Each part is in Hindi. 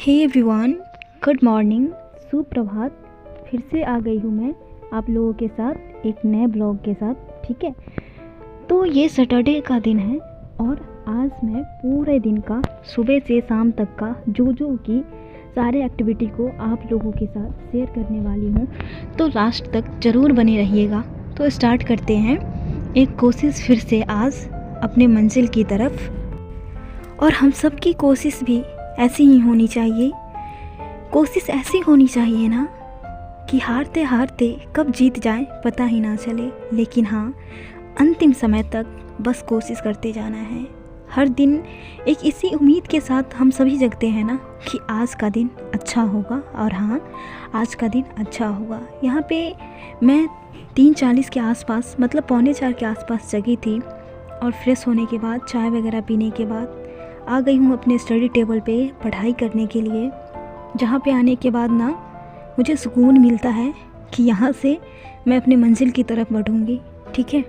हे एवरीवन, गुड मॉर्निंग, सुप्रभात। फिर से आ गई हूँ मैं आप लोगों के साथ एक नए ब्लॉग के साथ। ठीक है, तो ये सैटरडे का दिन है और आज मैं पूरे दिन का सुबह से शाम तक का जो की सारे एक्टिविटी को आप लोगों के साथ शेयर करने वाली हूँ, तो लास्ट तक ज़रूर बने रहिएगा। तो स्टार्ट करते हैं एक कोशिश फिर से आज अपने मंजिल की तरफ। और हम सब की कोशिश भी ऐसी ही होनी चाहिए। कोशिश ऐसी होनी चाहिए ना कि हारते हारते कब जीत जाए पता ही ना चले, लेकिन हाँ, अंतिम समय तक बस कोशिश करते जाना है। हर दिन एक इसी उम्मीद के साथ हम सभी जगते हैं ना कि आज का दिन अच्छा होगा, और हाँ, आज का दिन अच्छा होगा। यहाँ पे मैं 3:40 के आसपास, मतलब 3:45 के आसपास जगी थी और फ्रेश होने के बाद, चाय वगैरह पीने के बाद आ गई हूँ अपने स्टडी टेबल पे पढ़ाई करने के लिए। जहाँ पे आने के बाद ना मुझे सुकून मिलता है कि यहाँ से मैं अपने मंजिल की तरफ बढ़ूँगी। ठीक है,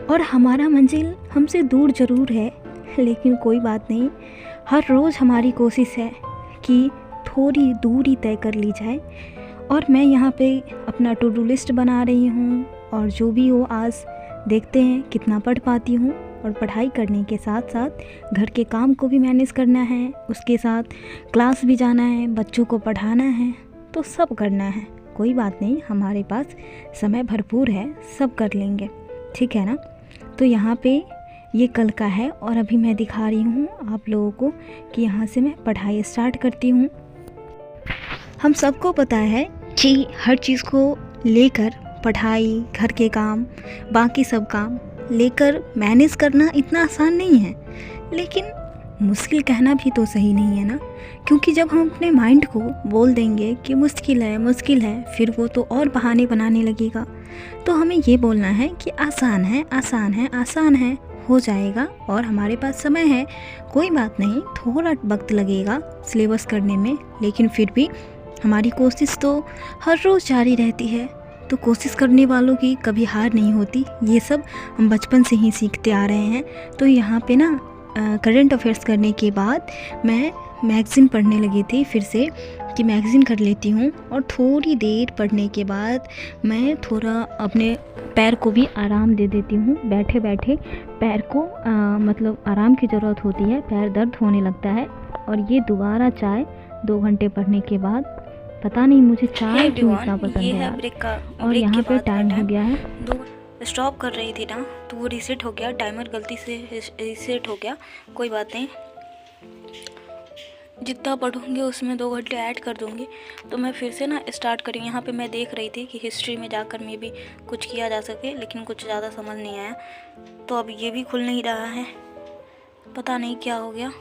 और हमारा मंजिल हमसे दूर ज़रूर है, लेकिन कोई बात नहीं। हर रोज़ हमारी कोशिश है कि थोड़ी दूरी तय कर ली जाए। और मैं यहाँ पे अपना टू डू लिस्ट बना रही हूँ, और जो भी हो आज देखते हैं कितना पढ़ पाती हूँ। और पढ़ाई करने के साथ साथ घर के काम को भी मैनेज करना है, उसके साथ क्लास भी जाना है, बच्चों को पढ़ाना है, तो सब करना है। कोई बात नहीं, हमारे पास समय भरपूर है, सब कर लेंगे। ठीक है ना। तो यहाँ पे ये कल का है और अभी मैं दिखा रही हूँ आप लोगों को कि यहाँ से मैं पढ़ाई स्टार्ट करती हूँ। हम सबको पता है कि हर चीज़ को लेकर, पढ़ाई, घर के काम, बाकी सब काम लेकर मैनेज करना इतना आसान नहीं है, लेकिन मुश्किल कहना भी तो सही नहीं है ना। क्योंकि जब हम अपने माइंड को बोल देंगे कि मुश्किल है, फिर वो तो और बहाने बनाने लगेगा। तो हमें ये बोलना है कि आसान है, आसान है, आसान है, हो जाएगा, और हमारे पास समय है। कोई बात नहीं, थोड़ा वक्त लगेगा सिलेबस करने में, लेकिन फिर भी हमारी कोशिश तो हर रोज़ जारी रहती है। तो कोशिश करने वालों की कभी हार नहीं होती। ये सब हम बचपन से ही सीखते आ रहे हैं। तो यहाँ पे ना करंट अफेयर्स करने के बाद मैं मैगज़ीन पढ़ने लगी थी फिर से, कि मैगज़ीन कर लेती हूँ। और थोड़ी देर पढ़ने के बाद मैं थोड़ा अपने पैर को भी आराम दे देती हूँ। बैठे बैठे पैर को मतलब आराम की ज़रूरत होती है, पैर दर्द होने लगता है। और ये दोबारा चाय 2 घंटे पढ़ने के बाद, पता नहीं मुझे चाय क्यों इतना पसंद है यार। और यहाँ पे टाइम हो गया है, स्टॉप कर रही थी ना, तो वो रीसेट हो गया, टाइमर गलती से रीसेट हो गया। कोई बात नहीं, जितना पढ़ूंगी उसमें 2 घंटे ऐड कर दूंगी। तो मैं फिर से ना स्टार्ट करूँगी। यहाँ पे मैं देख रही थी कि हिस्ट्री में जाकर में भी कुछ किया जा सके, लेकिन कुछ ज़्यादा समझ नहीं आया। तो अब ये भी खुल नहीं रहा है, पता नहीं क्या हो गया।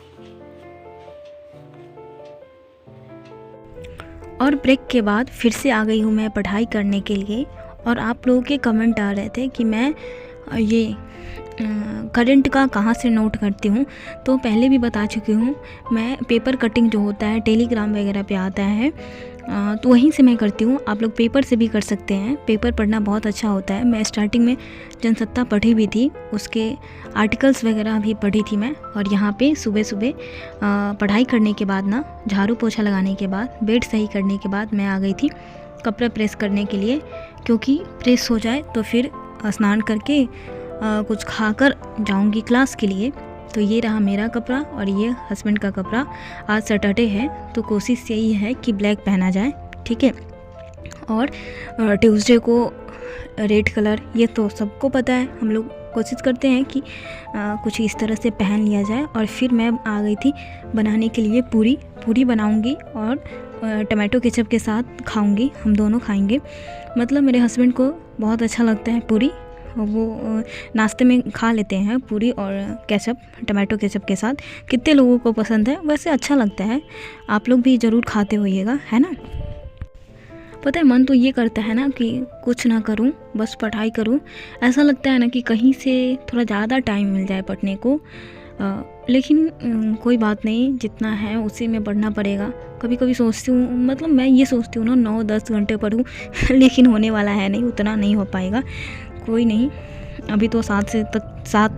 और ब्रेक के बाद फिर से आ गई हूँ मैं पढ़ाई करने के लिए। और आप लोगों के कमेंट आ रहे थे कि मैं ये करंट का कहाँ से नोट करती हूँ। तो पहले भी बता चुकी हूँ, मैं पेपर कटिंग जो होता है टेलीग्राम वगैरह पे आता है, तो वहीं से मैं करती हूँ। आप लोग पेपर से भी कर सकते हैं, पेपर पढ़ना बहुत अच्छा होता है। मैं स्टार्टिंग में जनसत्ता पढ़ी भी थी, उसके आर्टिकल्स वगैरह भी पढ़ी थी मैं। और यहाँ पे सुबह सुबह पढ़ाई करने के बाद ना, झाड़ू पोछा लगाने के बाद, बेड सही करने के बाद मैं आ गई थी कपड़े प्रेस करने के लिए, क्योंकि प्रेस हो जाए तो फिर स्नान करके कुछ खाकर जाऊंगी क्लास के लिए। तो ये रहा मेरा कपड़ा और ये हस्बैंड का कपड़ा। आज सैटरडे है तो कोशिश यही है कि ब्लैक पहना जाए। ठीक है, और ट्यूसडे को रेड कलर, ये तो सबको पता है। हम लोग कोशिश करते हैं कि कुछ इस तरह से पहन लिया जाए। और फिर मैं आ गई थी बनाने के लिए पूरी बनाऊंगी और टमाटो केचप के साथ खाऊंगी, हम दोनों खाएंगे। मतलब मेरे हस्बैंड को बहुत अच्छा लगता है पूरी, वो नाश्ते में खा लेते हैं पूरी और केचप, टमाटो केचप के साथ। कितने लोगों को पसंद है, वैसे अच्छा लगता है। आप लोग भी ज़रूर खाते होइएगा, है ना। पता है, मन तो ये करता है ना कि कुछ ना करूं, बस पढ़ाई करूं। ऐसा लगता है ना कि कहीं से थोड़ा ज़्यादा टाइम मिल जाए पढ़ने को, लेकिन कोई बात नहीं, जितना है उसी में पढ़ना पड़ेगा। कभी कभी सोचती हूँ, मतलब मैं ये सोचती हूँ ना 9-10 घंटे पढूँ लेकिन होने वाला है नहीं, उतना नहीं हो पाएगा। कोई नहीं, अभी तो 7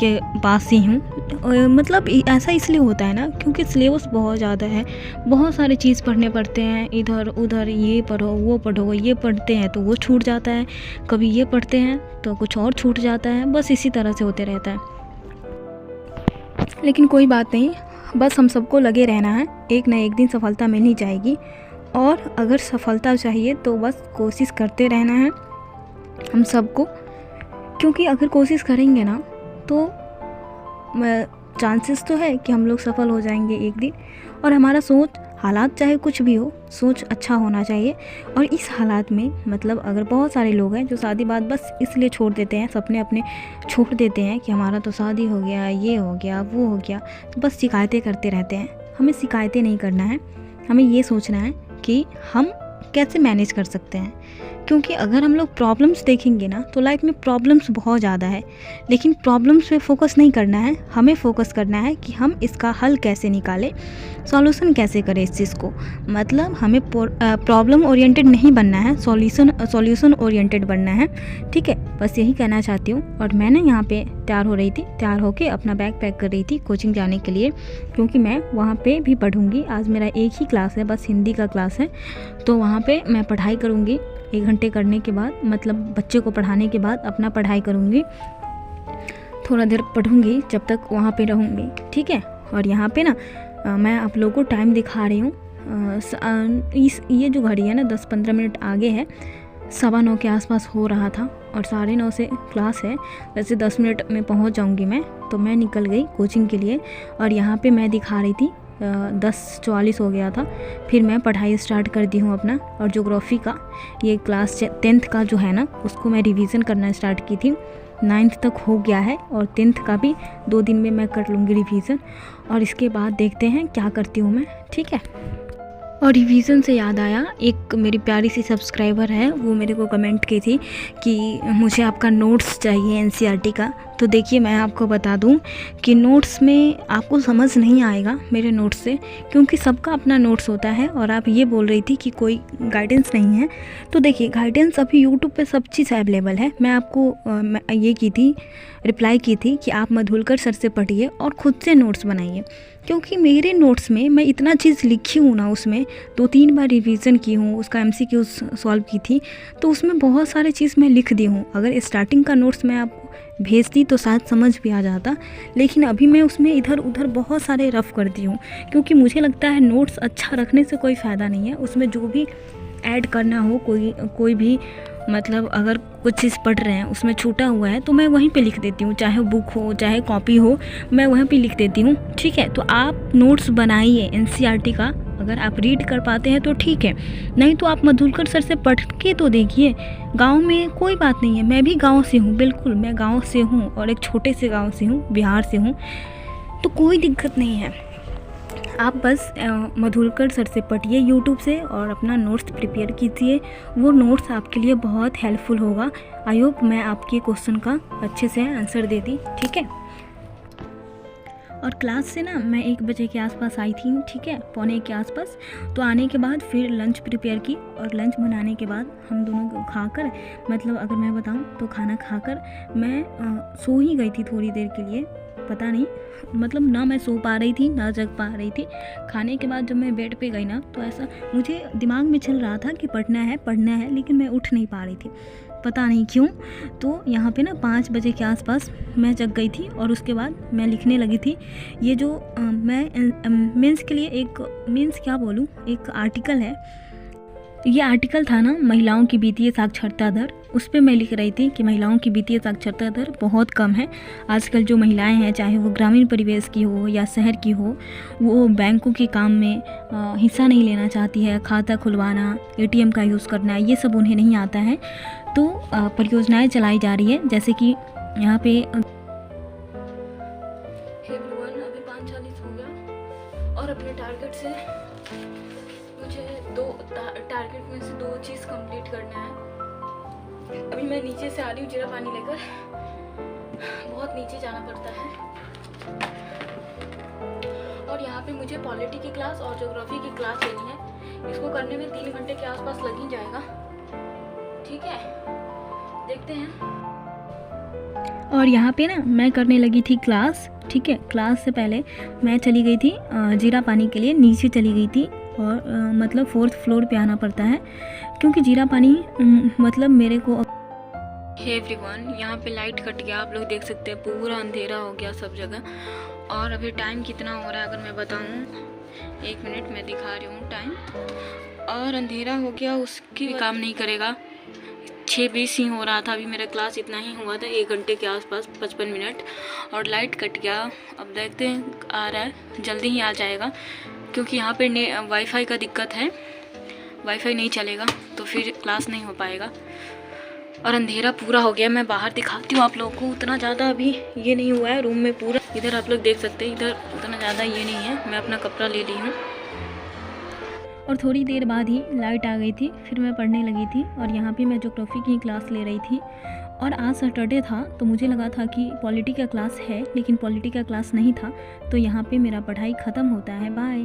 के पास ही हूँ। मतलब ऐसा इसलिए होता है ना क्योंकि सिलेबस बहुत ज़्यादा है, बहुत सारे चीज़ पढ़ने पड़ते हैं, इधर उधर ये पढ़ो वो पढ़ो, ये पढ़ते हैं तो वो छूट जाता है, कभी ये पढ़ते हैं तो कुछ और छूट जाता है, बस इसी तरह से होते रहता है। लेकिन कोई बात नहीं, बस हम सबको लगे रहना है, एक ना एक दिन सफलता मिल ही जाएगी। और अगर सफलता चाहिए तो बस कोशिश करते रहना है हम सबको, क्योंकि अगर कोशिश करेंगे ना तो चांसेस तो है कि हम लोग सफल हो जाएंगे एक दिन। और हमारा सोच, हालात चाहे कुछ भी हो, सोच अच्छा होना चाहिए। और इस हालात में मतलब अगर बहुत सारे लोग हैं जो शादी बात बस इसलिए छोड़ देते हैं, सपने अपने छोड़ देते हैं कि हमारा तो शादी हो गया, ये हो गया, वो हो गया, तो बस शिकायतें करते रहते हैं। हमें शिकायतें नहीं करना है, हमें ये सोचना है कि हम कैसे मैनेज कर सकते हैं। क्योंकि अगर हम लोग प्रॉब्लम्स देखेंगे ना तो लाइफ में प्रॉब्लम्स बहुत ज़्यादा है, लेकिन प्रॉब्लम्स पे फोकस नहीं करना है, हमें फोकस करना है कि हम इसका हल कैसे निकालें, सॉल्यूशन कैसे करें इस चीज़ को। मतलब हमें प्रॉब्लम ओरिएंटेड नहीं बनना है, सॉल्यूशन ओरिएंटेड बनना है, ठीक है। बस यही कहना चाहती हूँ। और मैंने यहाँ पे तैयार होके अपना बैग पैक कर रही थी कोचिंग जाने के लिए, क्योंकि मैं वहाँ पे भी पढ़ूँगी। आज मेरा एक ही क्लास है, बस हिंदी का क्लास है, तो वहाँ पे मैं पढ़ाई करूँगी। 1 घंटे करने के बाद, मतलब बच्चे को पढ़ाने के बाद अपना पढ़ाई करूँगी, थोड़ा देर पढ़ूँगी जब तक वहाँ पे रहूँगी, ठीक है। और यहाँ पे ना मैं आप लोगों को टाइम दिखा रही हूँ। ये जो घड़ी है ना 10-15 मिनट आगे है, 9:15 के आसपास हो रहा था और 9:30 से क्लास है। वैसे 10 मिनट में पहुँच जाऊँगी मैं, तो मैं निकल गई कोचिंग के लिए। और यहाँ पे मैं दिखा रही थी 10:44 हो गया था। फिर मैं पढ़ाई स्टार्ट कर दी हूँ अपना। और ज्योग्राफी का ये क्लास 10th का जो है ना, उसको मैं रिवीजन करना स्टार्ट की थी। 9th तक हो गया है और 10th का भी 2 दिन में मैं कर लूँगी रिवीजन। और इसके बाद देखते हैं क्या करती हूँ मैं, ठीक है। और रिवीजन से याद आया, एक मेरी प्यारी सी सब्सक्राइबर है, वो मेरे को कमेंट की थी कि मुझे आपका नोट्स चाहिए एनसीईआरटी का। तो देखिए मैं आपको बता दूं कि नोट्स में आपको समझ नहीं आएगा मेरे नोट्स से, क्योंकि सबका अपना नोट्स होता है। और आप ये बोल रही थी कि कोई गाइडेंस नहीं है, तो देखिए गाइडेंस अभी यूट्यूब पे सब चीज़ अवेलेबल है। मैं आपको रिप्लाई की थी कि आप मधुलकर सर से पढ़िए और ख़ुद से नोट्स बनाइए, क्योंकि मेरे नोट्स में मैं इतना चीज़ लिखी हूँ ना, उसमें 2-3 बार रिवीजन की हूँ, उसका MCQ सॉल्व की थी, तो उसमें बहुत सारी चीज़ मैं लिख दी हूँ। अगर स्टार्टिंग का नोट्स मैं आपको भेजती तो शायद समझ भी आ जाता, लेकिन अभी मैं उसमें इधर उधर बहुत सारे रफ़ कर दी हूँ, क्योंकि मुझे लगता है नोट्स अच्छा रखने से कोई फ़ायदा नहीं है। उसमें जो भी ऐड करना हो, कोई भी मतलब अगर कुछ चीज़ पढ़ रहे हैं उसमें छूटा हुआ है तो मैं वहीं पे लिख देती हूँ, चाहे बुक हो चाहे कॉपी हो, मैं वहीं पे लिख देती हूँ, ठीक है। तो आप नोट्स बनाइए एनसीईआरटी का, अगर आप रीड कर पाते हैं तो ठीक है, नहीं तो आप मधुलकर सर से पढ़ के तो देखिए। गांव में कोई बात नहीं है, मैं भी गांव से हूँ, बिल्कुल मैं गांव से हूँ और एक छोटे से गांव से हूँ, बिहार से हूँ, तो कोई दिक्कत नहीं है। आप बस मधुलकर सर से पढ़िए यूट्यूब से और अपना नोट्स प्रिपेयर कीजिए, वो नोट्स आपके लिए बहुत हेल्पफुल होगा। आई होप मैं आपके क्वेश्चन का अच्छे से आंसर दे दी, ठीक है। और क्लास से ना मैं 1 बजे के आसपास आई थी, ठीक है, 1:45 के आसपास। तो आने के बाद फिर लंच प्रिपेयर की, और लंच बनाने के बाद हम दोनों को खाकर, मतलब अगर मैं बताऊं तो खाना खाकर मैं सो ही गई थी थोड़ी देर के लिए, पता नहीं मतलब ना मैं सो पा रही थी ना जग पा रही थी। खाने के बाद जब मैं बेड पे गई ना तो ऐसा मुझे दिमाग में चल रहा था कि पढ़ना है, लेकिन मैं उठ नहीं पा रही थी, पता नहीं क्यों। तो यहाँ पे ना 5 बजे के आसपास मैं जग गई थी और उसके बाद मैं लिखने लगी थी। ये जो मैं मेंस के लिए एक आर्टिकल है, ये आर्टिकल था ना महिलाओं की वित्तीय साक्षरता दर, उस पर मैं लिख रही थी कि महिलाओं की वित्तीय साक्षरता दर बहुत कम है। आजकल जो महिलाएं हैं, चाहे वो ग्रामीण परिवेश की हो या शहर की हो, वो बैंकों के काम में हिस्सा नहीं लेना चाहती है। खाता खुलवाना, ATM का यूज़ करना, ये सब उन्हें नहीं आता है। तो परियोजनाएं चलाई जा रही है, जैसे कि यहाँ पे अभी 5:40 हो गया और अपने टारगेट से मुझे 2 टारगेट में से 2 चीज़ कंप्लीट करना है। अभी मैं नीचे से आ रही हूँ जीरा पानी लेकर, बहुत नीचे जाना पड़ता है। और यहाँ पे मुझे पॉलिटी की क्लास और ज्योग्राफी की क्लास लेनी है, इसको करने में 3 घंटे के आसपास लग ही जाएगा, ठीक है। देखते हैं। और यहाँ पे ना मैं करने लगी थी क्लास, ठीक है। क्लास से पहले मैं चली गई थी जीरा पानी के लिए, नीचे चली गई थी और मतलब 4th फ्लोर पे आना पड़ता है क्योंकि जीरा पानी मतलब मेरे को। हे एवरीवन, यहाँ पे लाइट कट गया, आप लोग देख सकते हैं पूरा अंधेरा हो गया सब जगह। और अभी टाइम कितना हो रहा है अगर मैं बताऊँ, 1 मिनट मैं दिखा रही हूँ टाइम। और अंधेरा हो गया, उसकी काम नहीं करेगा। 6:20 ही हो रहा था, अभी मेरा क्लास इतना ही हुआ था, 1 घंटे के आसपास 55 मिनट। और लाइट कट गया, अब देखते हैं आ रहा है, जल्दी ही आ जाएगा क्योंकि यहाँ पे वाईफाई का दिक्कत है, वाईफाई नहीं चलेगा तो फिर क्लास नहीं हो पाएगा। और अंधेरा पूरा हो गया, मैं बाहर दिखाती हूँ आप लोगों को। उतना ज़्यादा अभी ये नहीं हुआ है रूम में पूरा, इधर आप लोग देख सकते हैं, इधर उतना ज़्यादा ये नहीं है। मैं अपना कपड़ा ले ली हूँ और थोड़ी देर बाद ही लाइट आ गई थी, फिर मैं पढ़ने लगी थी। और यहाँ पे मैं ज्योग्राफी की क्लास ले रही थी और आज सैटरडे था तो मुझे लगा था कि पॉलिटी का क्लास है, लेकिन पॉलिटी का क्लास नहीं था। तो यहाँ पे मेरा पढ़ाई ख़त्म होता है। बाय।